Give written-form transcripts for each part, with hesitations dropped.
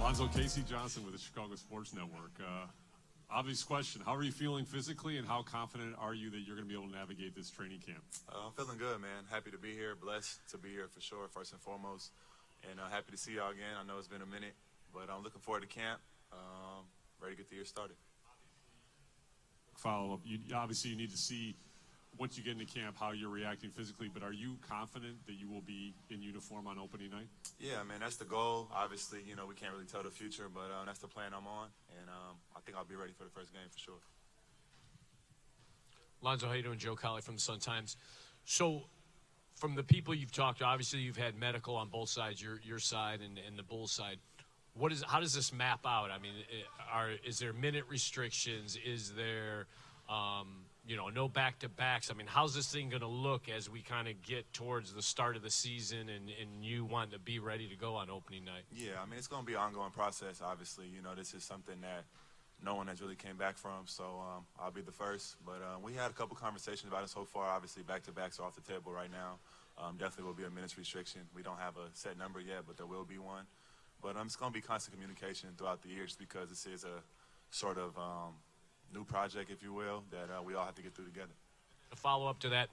Lonzo, Casey Johnson with the Chicago Sports Network. Obvious question, how are you feeling physically, and how confident are you that you're going to be able to navigate this training camp? I'm feeling good, man. Happy to be here, blessed to be here for sure, first and foremost. And happy to see y'all again. I know it's been a minute, but I'm looking forward to camp, ready to get the year started. Follow-up, obviously you need to see, once you get into camp, how you're reacting physically, but are you confident that you will be in uniform on opening night? Yeah, man, that's the goal. Obviously, you know, we can't really tell the future, but that's the plan I'm on, and I think I'll be ready for the first game for sure. Lonzo, how you doing? Joe Colley from the Sun-Times. So, from the people you've talked to, obviously you've had medical on both sides, your side and the Bulls side. How does this map out? I mean, is there minute restrictions? Is there, no back-to-backs? I mean, how's this thing going to look as we kind of get towards the start of the season and you want to be ready to go on opening night? Yeah, I mean, it's going to be an ongoing process, obviously. You know, this is something that no one has really came back from, so I'll be the first. But we had a couple conversations about it so far. Obviously, back-to-backs are off the table right now. Definitely will be a minutes restriction. We don't have a set number yet, but there will be one. But it's going to be constant communication throughout the years because this is a sort of new project, if you will, that we all have to get through together. A follow-up to that,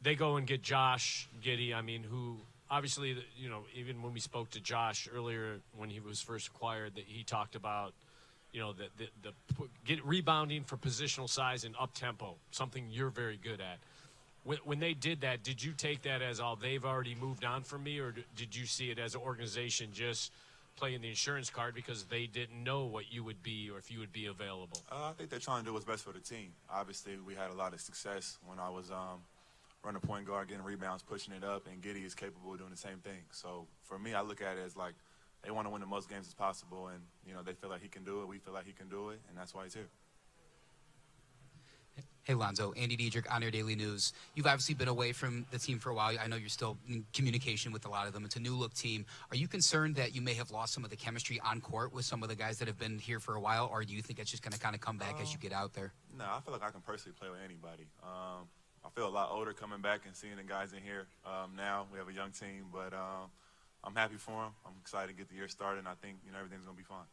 they go and get Josh Giddey, who obviously, even when we spoke to Josh earlier when he was first acquired, that he talked about, rebounding for positional size and up-tempo, something you're very good at. When they did that, did you take that as, they've already moved on from me, or did you see it as an organization just playing the insurance card because they didn't know what you would be or if you would be available? I think they're trying to do what's best for the team. Obviously, we had a lot of success when I was running point guard, getting rebounds, pushing it up, and Giddey is capable of doing the same thing. So for me, I look at it as like they want to win the most games as possible, and they feel like he can do it, we feel like he can do it, and that's why he's here. Hey, Lonzo, Andy Diedrich on your Daily News. You've obviously been away from the team for a while. I know you're still in communication with a lot of them. It's a new-look team. Are you concerned that you may have lost some of the chemistry on court with some of the guys that have been here for a while, or do you think it's just going to kind of come back as you get out there? No, I feel like I can personally play with anybody. I feel a lot older coming back and seeing the guys in here now. We have a young team, but I'm happy for them. I'm excited to get the year started, and I think everything's going to be fine.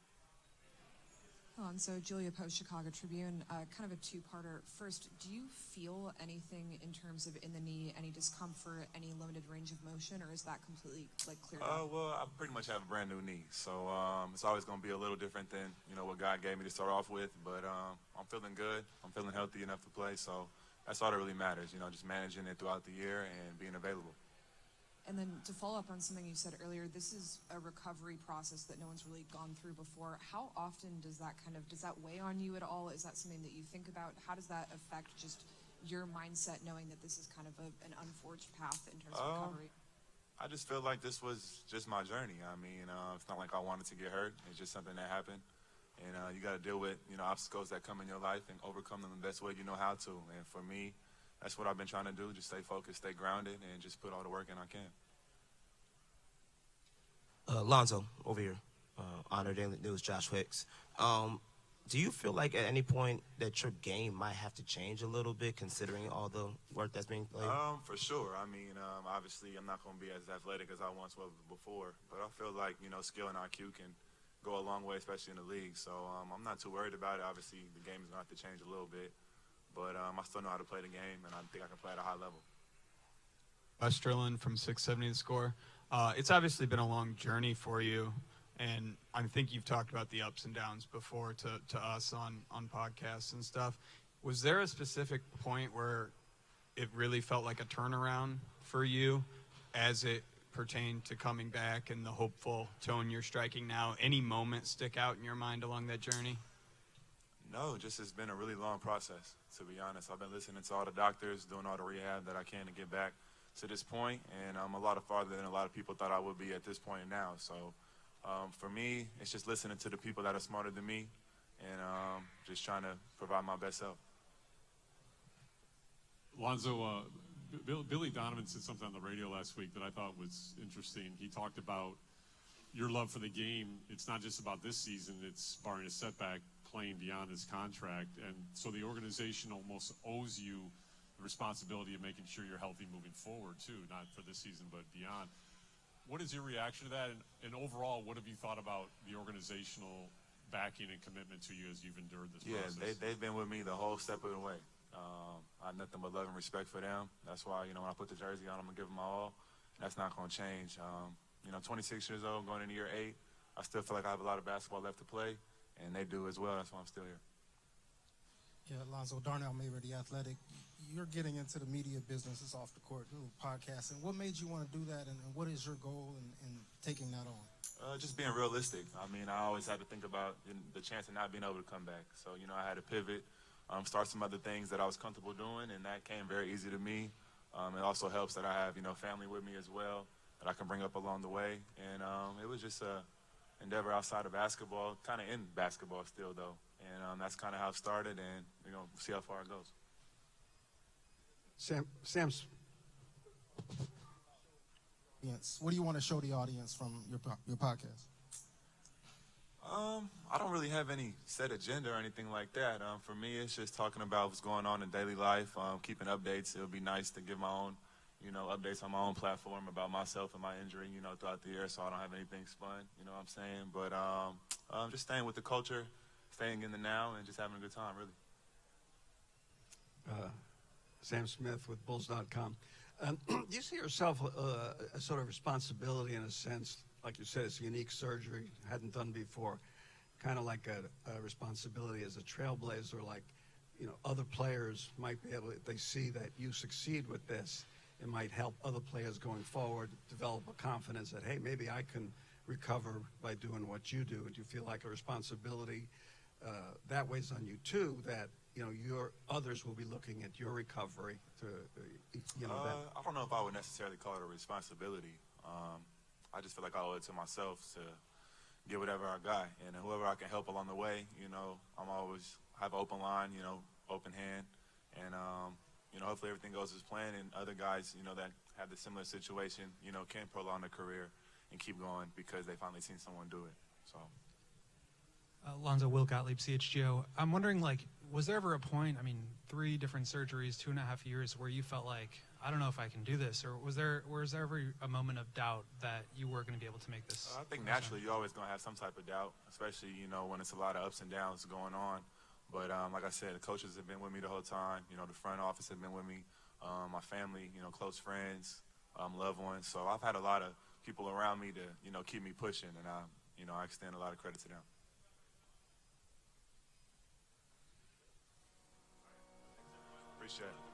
So Julia Post, Chicago Tribune, kind of a two-parter. First, do you feel anything in terms of in the knee, any discomfort, any limited range of motion, or is that completely cleared up? Well, I pretty much have a brand new knee, so it's always going to be a little different than what God gave me to start off with. But I'm feeling good. I'm feeling healthy enough to play, so that's all that really matters. Just managing it throughout the year and being available. And then to follow up on something you said earlier, this is a recovery process that no one's really gone through before. How often does that weigh on you at all? Is that something that you think about? How does that affect just your mindset, knowing that this is kind of an unforged path in terms of recovery? I just feel like this was just my journey. I mean, it's not like I wanted to get hurt. It's just something that happened. And you got to deal with, obstacles that come in your life and overcome them the best way you know how to. And for me, that's what I've been trying to do, just stay focused, stay grounded, and just put all the work in I can. Lonzo, over here, on our Daily News, Josh Hicks. Do you feel like at any point that your game might have to change a little bit considering all the work that's being played? For sure. I mean, obviously I'm not going to be as athletic as I once was before, but I feel like, skill and IQ can go a long way, especially in the league. So I'm not too worried about it. Obviously, the game is going to have to change a little bit. But I still know how to play the game, and I think I can play at a high level. Westerlin from 670 The Score. It's obviously been a long journey for you, and I think you've talked about the ups and downs before to us on podcasts and stuff. Was there a specific point where it really felt like a turnaround for you as it pertained to coming back and the hopeful tone you're striking now? Any moment stick out in your mind along that journey? No, just it's been a really long process, to be honest. I've been listening to all the doctors, doing all the rehab that I can to get back to this point, and I'm a lot farther than a lot of people thought I would be at this point now. So for me, it's just listening to the people that are smarter than me and just trying to provide my best self. Lonzo, Billy Donovan said something on the radio last week that I thought was interesting. He talked about your love for the game. It's not just about this season. It's, barring a setback, playing beyond his contract. And so the organization almost owes you the responsibility of making sure you're healthy moving forward, too, not for this season but beyond. what is your reaction to that? And overall, what have you thought about the organizational backing and commitment to you as you've endured this process? Yeah, they've been with me the whole step of the way. I have nothing but love and respect for them. That's why, when I put the jersey on, I'm going to give them my all. That's not going to change. 26 years old, going into year 8, I still feel like I have a lot of basketball left to play, and they do as well. That's why I'm still here. Yeah, Lonzo, Darnell Maver, The Athletic. You're getting into the media business. It's off the court, podcasting. What made you want to do that, and what is your goal in taking that on? Just being realistic. I always had to think about the chance of not being able to come back. So, I had to pivot, start some other things that I was comfortable doing, and that came very easy to me. It also helps that I have, family with me as well that I can bring up along the way. And it was just a endeavor outside of basketball, kind of in basketball still, though. And that's kind of how it started, and we're going to see how far it goes. Sam's. What do you want to show the audience from your podcast? I don't really have any set agenda or anything like that. For me, it's just talking about what's going on in daily life, keeping updates. It would be nice to give my own, updates on my own platform about myself and my injury, throughout the year, so I don't have anything spun, you know what I'm saying? But just staying with the culture, staying in the now, and just having a good time, really. Sam Smith with Bulls.com. Do you see yourself a sort of responsibility in a sense, like you said, it's a unique surgery, hadn't done before, kind of like a responsibility as a trailblazer, like, other players might be able, if they see that you succeed with this, it might help other players going forward develop a confidence that, hey, maybe I can recover by doing what you do. Do you feel like a responsibility that weighs on you too, that your others will be looking at your recovery to, that. I don't know if I would necessarily call it a responsibility. I just feel like I owe it to myself to get whatever I got, and whoever I can help along the way, I'm always have an open line, open hand, and hopefully everything goes as planned, and other guys, that have the similar situation, can prolong their career and keep going because they finally seen someone do it. So. Lonzo, Will Gottlieb, CHGO. I'm wondering, was there ever a point, 3 different surgeries, 2.5 years, where you felt like, I don't know if I can do this, or was there ever a moment of doubt that you were going to be able to make this? I think naturally you're always going to have some type of doubt, especially, when it's a lot of ups and downs going on. But like I said, the coaches have been with me the whole time. The front office have been with me, my family, close friends, loved ones. So I've had a lot of people around me to, keep me pushing, and I extend a lot of credit to them. Appreciate it.